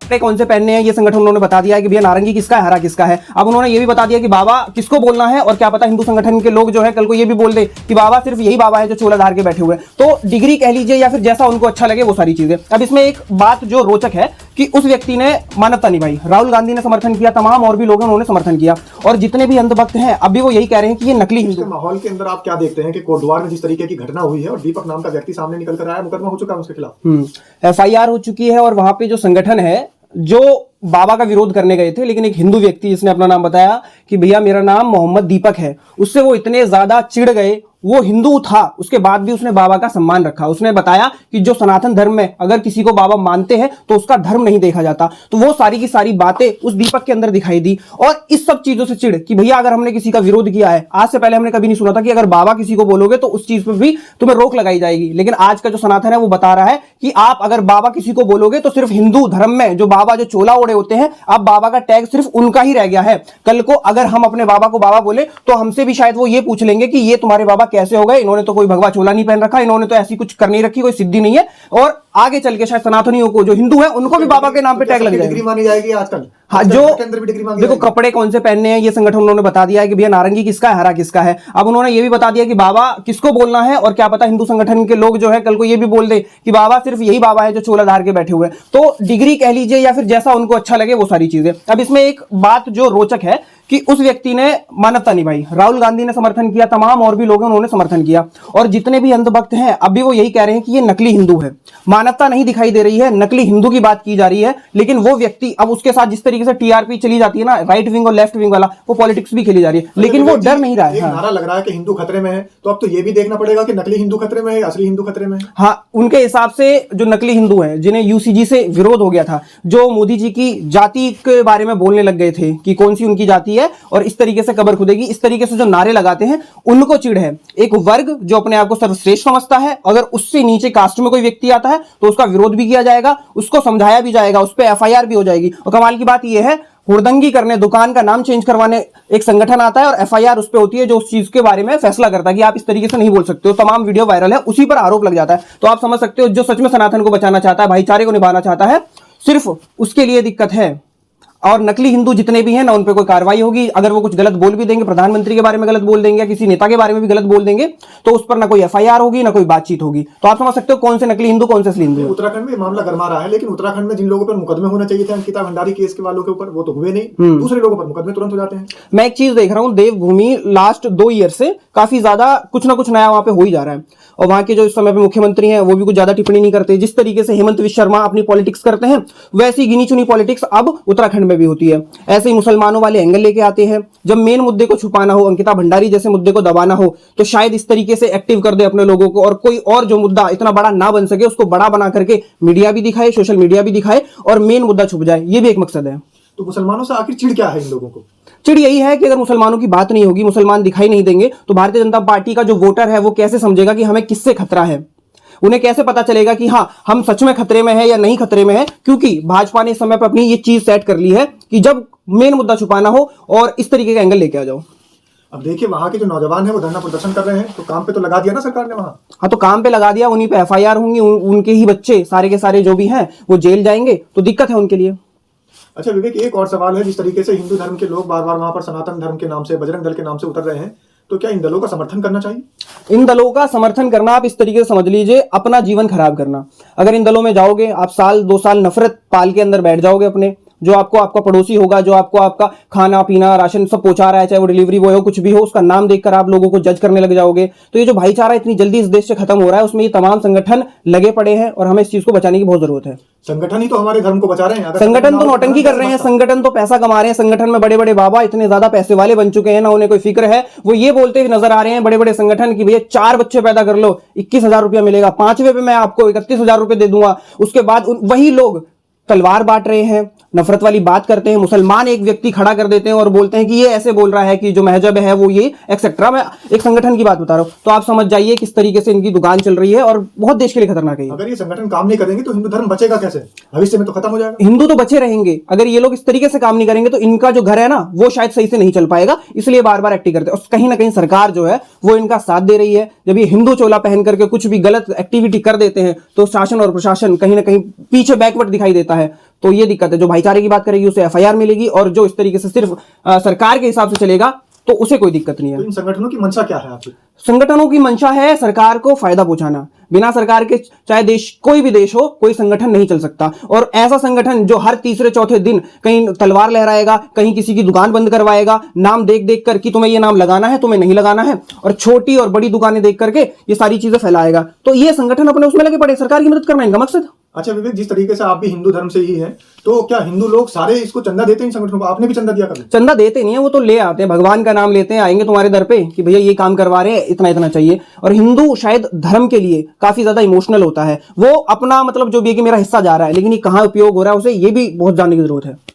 कपड़े कौन से पहनने हैं ये संगठन उन्होंने बता दिया है कि भैया नारंगी किसका है, हरा किसका है। अब उन्होंने ये भी बता दिया कि बाबा किसको बोलना है, और क्या पता हिंदू संगठन के लोग जो है कल को ये भी बोल दे कि बाबा सिर्फ यही बाबा है जो चोला धार के बैठे हुए हैं। तो डिग्री कह लीजिए या फिर जैसा उनको अच्छा लगे वो सारी चीजें। अब इसमें एक बात जो रोचक है कि उस व्यक्ति ने मानवता निभाई, राहुल गांधी ने समर्थन किया, तमाम और भी लोगों ने उन्होंने समर्थन किया, और जितने भी अंधभक्त हैं अभी वो यही कह रहे हैं कि ये नकली हिंदू। माहौल के अंदर आप क्या देखते हैं कि कोटद्वार में जिस तरीके की घटना हुई है और दीपक नाम का व्यक्ति सामने निकल कर आया, मुकदमा हो चुका है उसके खिलाफ, FIR हो चुकी है, और वहां पे जो संगठन है जो बाबा का विरोध करने गए थे, लेकिन एक हिंदू व्यक्ति जिसने अपना नाम बताया कि भैया मेरा नाम मोहम्मद दीपक है, उससे वो इतने ज्यादा चिढ़ गए। वो हिंदू था, उसके बाद भी उसने बाबा का सम्मान रखा। उसने बताया कि जो सनातन धर्म में अगर किसी को बाबा मानते हैं तो उसका धर्म नहीं देखा जाता। तो वो सारी की सारी बातें उस दीपक के अंदर दिखाई दी, और इस सब चीजों से चिढ़ कि भैया अगर हमने किसी का विरोध किया है, आज से पहले हमने कभी नहीं सुना था कि अगर बाबा किसी को बोलोगे तो उस चीज पर भी तुम्हें रोक लगाई जाएगी, लेकिन आज का जो सनातन है वो बता रहा है कि आप अगर बाबा किसी को बोलोगे तो सिर्फ हिंदू धर्म में जो बाबा जो चोला ओढ़े होते हैं, अब बाबा का टैग सिर्फ उनका ही रह गया है। कल को अगर हम अपने बाबा को बाबा बोले तो हमसे भी शायद वो ये पूछ लेंगे कि ये तुम्हारे बाबा कैसे हो गए, इन्होंने तो कोई भगवा चोला नहीं पहन रखा, इन्होंने तो ऐसी कुछ कर नहीं रखी, कोई सिद्धि नहीं है। और आगे चल के शायद सनातनियों को जो हिंदू है उनको भी बाबा के नाम पे टैग लग जाएगा, डिग्री मानी जाएगी आजकल। हाँ, जो देखो देखो कपड़े कौन से पहनने हैं ये संगठन उन्होंने बता दिया है कि भैया नारंगी किसका है, हरा किसका है। अब उन्होंने ये भी बता दिया कि बाबा किसको बोलना है, और क्या पता हिंदू संगठन के लोग जो है कल को ये भी बोल दे कि बाबा सिर्फ यही बाबा है जो चोला धार के बैठे हुए हैं। तो डिग्री कह लीजिए या फिर जैसा उनको अच्छा लगे वो सारी चीजें। अब इसमें एक बात जो रोचक है कि उस व्यक्ति ने मानवता निभाई, राहुल गांधी ने समर्थन किया, तमाम और भी लोगों ने उन्होंने समर्थन किया, और जितने भी अंधभक्त हैं अभी वो यही कह रहे हैं कि ये नकली हिंदू है, मानवता नहीं दिखाई दे रही है, नकली हिंदू की बात की जा रही है। लेकिन वो व्यक्ति अब उसके साथ जिस तरीके से TRP चली जाती है ना, राइट विंग और लेफ्ट विंग वाला, वो पॉलिटिक्स भी खेली जा रही है, लेकिन वो डर नहीं रहा है। नारा लग रहा है कि हिंदू खतरे में है, तो अब तो ये भी देखना पड़ेगा कि नकली हिंदू खतरे में है, असली हिंदू खतरे में है। हाँ, उनके हिसाब से जो नकली हिंदू हैं जिन्हें UCG से विरोध हो गया था, जो मोदी जी की जाति के बारे में बोलने लग गए थे कि कौन सी उनकी जाति है और इस तरीके से कब्र खुदेगी, इस तरीके से जो नारे लगाते हैं उनको चिढ़ है। एक वर्ग जो अपने आप को सर्वश्रेष्ठ समझता है, अगर उससे नीचे कास्ट में कोई व्यक्ति आता है तो उसका विरोध भी किया जाएगा, उसको समझाया भी जाएगा, उस पर FIR भी हो जाएगी। और कमाल की बात यह है, हुड़दंगी करने, दुकान का नाम चेंज करवाने एक संगठन आता है और FIR उस पर होती है जो उस चीज के बारे में फैसला करता है कि आप इस तरीके से नहीं बोल सकते हो। तमाम वीडियो वायरल है, उसी पर आरोप लग जाता है। तो आप समझ सकते हो जो सच में सनातन को बचाना चाहता है, भाईचारे को निभाना चाहता है, सिर्फ उसके लिए दिक्कत है। और नकली हिंदू जितने भी हैं ना उन पे कोई कार्रवाई होगी। अगर वो कुछ गलत बोल भी देंगे, प्रधानमंत्री के बारे में गलत बोल देंगे या किसी नेता के बारे में भी गलत बोल देंगे, तो उस पर ना कोई FIR होगी ना कोई बातचीत होगी। तो आप समझ सकते हो कौन से नकली हिंदू कौन से असली हिंदू। उत्तराखंड में मामला गरमा रहा है, लेकिन उत्तराखंड में जिन लोगों पर मुकदमे होना चाहिए थे अंकिता भंडारी केस के वालों के ऊपर, वो तो हुए नहीं, दूसरे लोगों पर मुकदमे तुरंत हो जाते हैं। मैं एक चीज देख रहा हूं, देवभूमि लास्ट 2 ईयर से काफी ज्यादा कुछ ना कुछ नया वहां पे हो ही जा रहा है, और वहां के जो इस समय पे मुख्यमंत्री हैं वो भी कुछ ज्यादा टिप्पणी नहीं करते। जिस तरीके से हेमंत विश्व शर्मा अपनी पॉलिटिक्स करते हैं, वैसी गिनी चुनी पॉलिटिक्स अब उत्तराखंड में भी होती है। ऐसे ही मुसलमानों वाले एंगल लेके आते हैं। जब मेन मुद्दे को छुपाना हो, अंकिता भंडारी जैसे मुद्दे को दबाना हो, तो शायद इस तरीके से एक्टिव कर दे अपने लोगों को, और कोई और जो मुद्दा इतना बड़ा ना बन सके उसको बड़ा बना करके मीडिया भी दिखाए, सोशल मीडिया भी दिखाए, और मेन मुद्दा छुप जाए। ये भी एक मकसद है। तो मुसलमानों से आखिर चिढ़ क्या है इन लोगों को? चिढ़ यही है कि अगर मुसलमानों की बात नहीं होगी, मुसलमान दिखाई नहीं देंगे, तो भारतीय जनता पार्टी का जो वोटर है वो कैसे समझेगा कि हमें किससे खतरा है। उन्हें कैसे पता चलेगा कि हाँ हम सच में खतरे में है या नहीं खतरे में है, क्योंकि भाजपा ने इस समय पर अपनी ये चीज सेट कर ली है कि जब मेन मुद्दा छुपाना हो और इस तरीके का एंगल लेके आ जाओ। अब देखिए वहां के जो नौजवान है वो धरना प्रदर्शन कर रहे हैं, तो काम पे तो लगा दिया ना सरकार ने वहां। हाँ, तो काम पे लगा दिया, उन्हीं पे FIR होंगी, उनके ही बच्चे सारे के सारे जो भी हैं वो जेल जाएंगे, तो दिक्कत है उनके लिए। अच्छा विवेक, एक और सवाल है, जिस तरीके से हिंदू धर्म के लोग बार बार वहां पर सनातन धर्म के नाम से, बजरंग दल के नाम से उतर रहे हैं, तो क्या इन दलों का समर्थन करना चाहिए? इन दलों का समर्थन करना आप इस तरीके से समझ लीजिए अपना जीवन खराब करना। अगर इन दलों में जाओगे आप, साल 2 साल नफरत पाल के अंदर बैठ जाओगे अपने, जो आपको आपका पड़ोसी होगा, जो आपको आपका खाना पीना राशन सब पहुंचा रहा है, चाहे वो डिलीवरी बॉय हो, कुछ भी हो, उसका नाम देखकर आप लोगों को जज करने लग जाओगे। तो ये जो भाईचारा इतनी जल्दी इस देश से खत्म हो रहा है, उसमें ये तमाम संगठन लगे पड़े हैं, और हमें इस चीज को बचाने की बहुत जरूरत है। संगठन ही तो हमारे धर्म को बचा रहे हैं। संगठन तो नौटंकी कर रहे हैं, संगठन तो पैसा कमा रहे हैं। संगठन में बड़े बड़े बाबा इतने ज्यादा पैसे वाले बन चुके हैं ना, उन्हें कोई फिक्र है। वो ये बोलते हुए नजर आ रहे हैं बड़े बड़े संगठन की भैया 4 बच्चे पैदा कर लो, 21,000 रुपया मिलेगा, 5वें पे मैं आपको 31,000 रुपये दे दूंगा। उसके बाद वही लोग तलवार बांट रहे हैं, नफरत वाली बात करते हैं। मुसलमान एक व्यक्ति खड़ा कर देते हैं और बोलते हैं कि ये ऐसे बोल रहा है कि जो महजब है वो ये एक्सेट्रा। मैं एक संगठन की बात बता रहा हूं, तो आप समझ जाइए किस तरीके से इनकी दुकान चल रही है, और बहुत देश के लिए खतरनाक है। अगर ये संगठन काम नहीं करेंगे तो हिंदू धर्म बचेगा कैसे? भविष्य में तो खत्म हो जाएगा। हिंदू तो बचे रहेंगे, अगर ये लोग इस तरीके से काम नहीं करेंगे तो इनका जो घर है ना वो शायद सही से नहीं चल पाएगा, इसलिए बार बार एक्टिव करते हैं। और कहीं ना कहीं सरकार जो है वो इनका साथ दे रही है। जब ये हिंदू चोला पहन करके कुछ भी गलत एक्टिविटी कर देते हैं तो शासन और प्रशासन कहीं ना कहीं पीछे बैकवर्ड दिखाई देता है। सकता है। तो ये दिक्कत है। जो भाईचारे की बात करेगी उसे FIR मिलेगी, और जो इस तरीके से सिर्फ सरकार के हिसाब से चलेगा तो उसे कोई दिक्कत नहीं है। तो इन संगठनों की मंशा क्या है आपकी? संगठनों की मंशा है सरकार को फायदा पहुंचाना। बिना सरकार के चाहे देश कोई भी देश हो, कोई संगठन नहीं चल सकता। और ऐसा संगठन जो हर तीसरे चौथे दिन कहीं तलवार लहराएगा, कहीं किसी की दुकान बंद करवाएगा, नाम देख देख कर कि तुम्हें ये नाम लगाना है, तुम्हें नहीं लगाना है, और छोटी और बड़ी दुकानें देख करके ये सारी चीजें फैलाएगा, तो ये संगठन अपने उसमें लगे पड़े। सरकार की मदद करना इनका मकसद। अच्छा विवेक, जिस तरीके से आप भी हिंदू धर्म से ही हैं, तो क्या हिंदू लोग सारे इसको चंदा देते हैं इन संगठनों को? आपने भी चंदा दिया कभी? चंदा देते नहीं है, वो तो ले आते हैं, भगवान का नाम लेते हैं, आएंगे तुम्हारे दर पे कि भैया ये काम करवा रहे हैं, इतना इतना चाहिए। और हिंदू शायद धर्म के लिए काफी ज्यादा इमोशनल होता है। वो अपना मतलब जो भी है कि मेरा हिस्सा जा रहा है, लेकिन ये कहाँ उपयोग हो रहा है उसे ये भी बहुत जानने की जरूरत है।